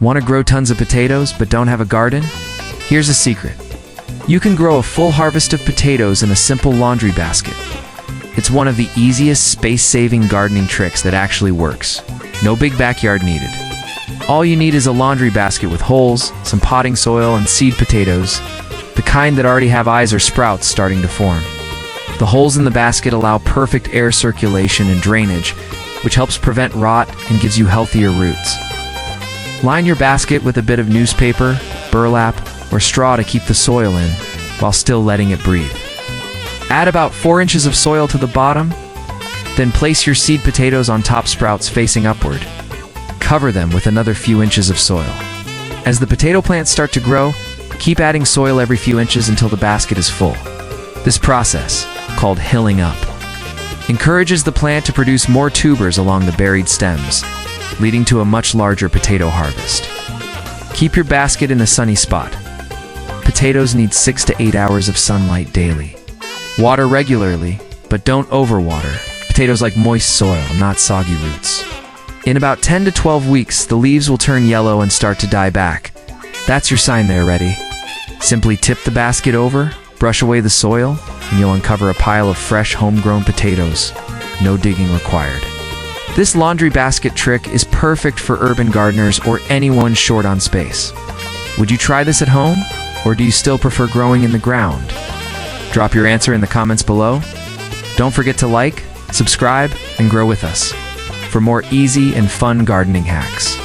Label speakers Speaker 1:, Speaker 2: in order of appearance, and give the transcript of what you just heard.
Speaker 1: Want to grow tons of potatoes but don't have a garden? Here's a secret. You can grow a full harvest of potatoes in a simple laundry basket. It's one of the easiest space-saving gardening tricks that actually works. No big backyard needed. All you need is a laundry basket with holes, some potting soil, and seed potatoes, the kind that already have eyes or sprouts starting to form. The holes in the basket allow perfect air circulation and drainage, which helps prevent rot and gives you healthier roots. Line your basket with a bit of newspaper, burlap, or straw to keep the soil in, while still letting it breathe. Add about 4 inches of soil to the bottom, then place your seed potatoes on top sprouts facing upward. Cover them with another few inches of soil. As the potato plants start to grow, keep adding soil every few inches until the basket is full. This process, called hilling up, encourages the plant to produce more tubers along the buried stems, leading to a much larger potato harvest. Keep your basket in a sunny spot. Potatoes need 6 to 8 hours of sunlight daily. Water regularly, but don't overwater. Potatoes like moist soil, not soggy roots. In about 10 to 12 weeks, the leaves will turn yellow and start to die back. That's your sign they're ready. Simply tip the basket over, brush away the soil, and you'll uncover a pile of fresh, homegrown potatoes. No digging required. This laundry basket trick is perfect for urban gardeners or anyone short on space. Would you try this at home, or do you still prefer growing in the ground? Drop your answer in the comments below. Don't forget to like, subscribe, and grow with us for more easy and fun gardening hacks.